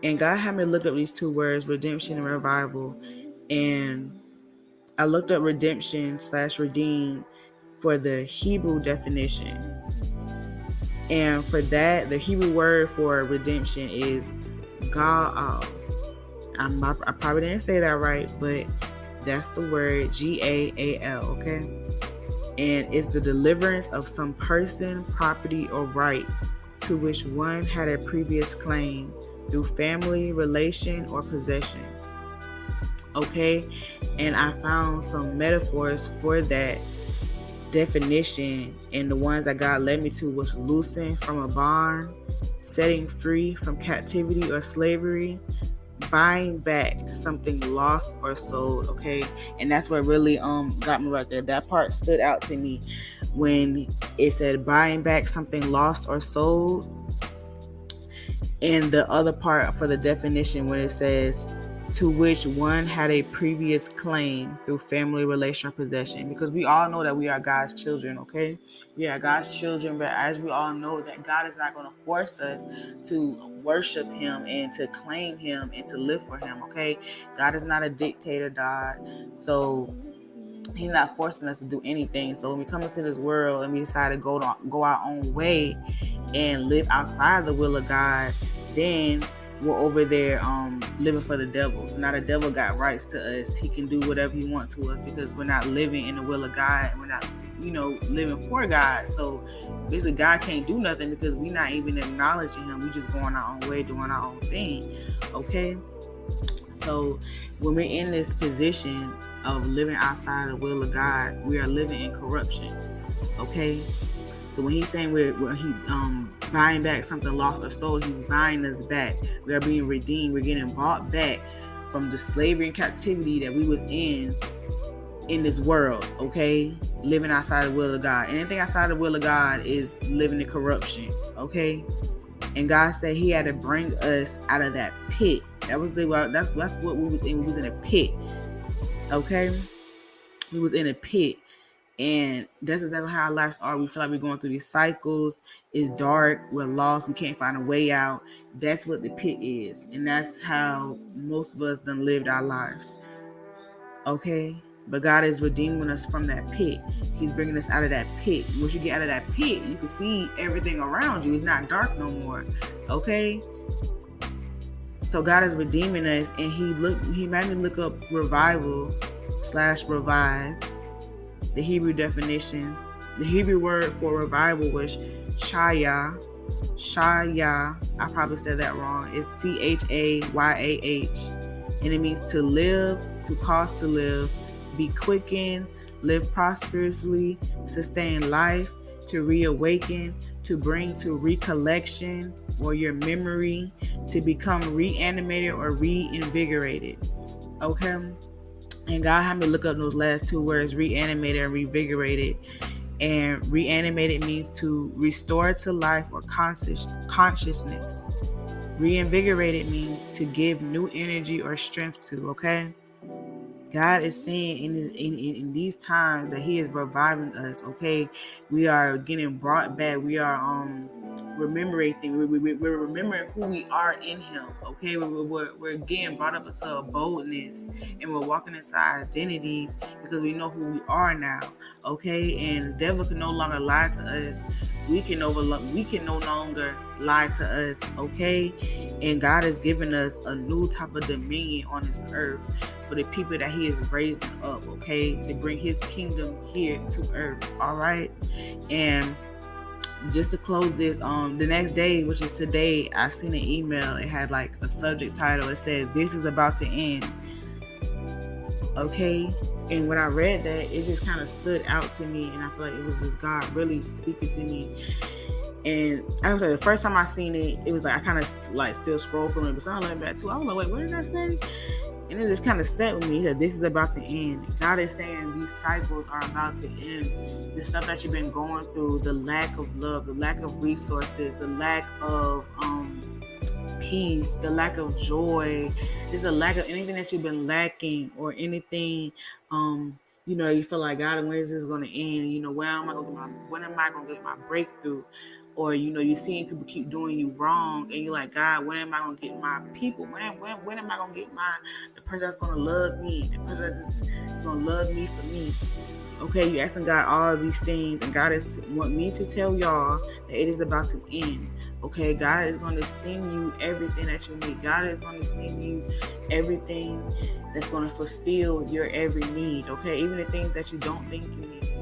And God had me look up these two words, redemption and revival. And I looked up redemption/redeem for the Hebrew definition. And for that, the Hebrew word for redemption is gaal. I probably didn't say that right, but that's the word Gaal, okay? And it's the deliverance of some person, property, or right to which one had a previous claim through family, relation, or possession. Okay? And I found some metaphors for that definition, and the ones that God led me to was loosen from a bond, setting free from captivity or slavery, buying back something lost or sold. Okay, and that's what really got me right there. That part stood out to me when it said buying back something lost or sold, and the other part for the definition when it says to which one had a previous claim through family, relation, or possession. Because we all know that we are God's children, okay? We are God's children, but as we all know that God is not going to force us to worship him and to claim him and to live for him, okay? God is not a dictator, God. So he's not forcing us to do anything. So when we come into this world and we decide to go our own way and live outside the will of God, then we're over there living for the devil. So now the devil got rights to us. He can do whatever he wants to us because we're not living in the will of God. We're not, living for God. So basically God can't do nothing because we're not even acknowledging him. We just going our own way, doing our own thing. Okay? So when we're in this position of living outside the will of God, we are living in corruption. Okay? So when he's saying we're buying back something lost or sold, he's buying us back. We are being redeemed. We're getting bought back from the slavery and captivity that we was in this world, okay? Living outside the will of God. Anything outside the will of God is living in corruption, okay? And God said he had to bring us out of that pit. That's what we was in. We was in a pit, okay? We was in a pit. And that's exactly how our lives are. We feel like we're going through these cycles. It's dark. We're lost. We can't find a way out. That's what the pit is. And that's how most of us done lived our lives. Okay? But God is redeeming us from that pit. He's bringing us out of that pit. Once you get out of that pit, you can see everything around you. It's not dark no more. Okay? So God is redeeming us. And he made me look up revival/revive. The Hebrew definition, the Hebrew word for revival was word-chayah. I probably said that wrong. It's Chayah. And it means to live, to cause to live, be quickened, live prosperously, sustain life, to reawaken, to bring to recollection or your memory, to become reanimated or reinvigorated. Okay? And God had me look up those last two words, reanimated and revigorated. And reanimated means to restore to life or consciousness. Reinvigorated means to give new energy or strength to, okay? God is saying in these times that he is reviving us, okay? We are getting brought back. We are remembering things. We're remembering who we are in him, okay? We're getting brought up into a boldness, and we're walking into our identities because we know who we are now, okay? And the devil can no longer lie to us. We can no longer lie to us, okay? And God has given us a new type of dominion on this earth for the people that he is raising up, okay, to bring his kingdom here to earth. All right. And just to close this, the next day, which is today, I seen an email. It had like a subject title. It said, "This is about to end." Okay. And when I read that, it just kind of stood out to me, and I feel like it was just God really speaking to me. And I was like, the first time I seen it, it was like I kind of like still scroll from it, but so I went back to, I was like, wait, what did I say? And it just kind of set with me that this is about to end. God is saying these cycles are about to end. The stuff that you've been going through, the lack of love, the lack of resources, the lack of peace, the lack of joy, just a lack of anything that you've been lacking or anything, you feel like, God, when is this going to end? When am I going to get my breakthrough? or you're seeing people keep doing you wrong, and you're like, God, when am I gonna get my people? When am I gonna get the person that's gonna love me, the person that's gonna love me for me? Okay, you're asking God all of these things, and God want me to tell y'all that it is about to end. Okay, God is going to send you everything that you need. God is going to send you everything that's going to fulfill your every need. Okay, even the things that you don't think you need.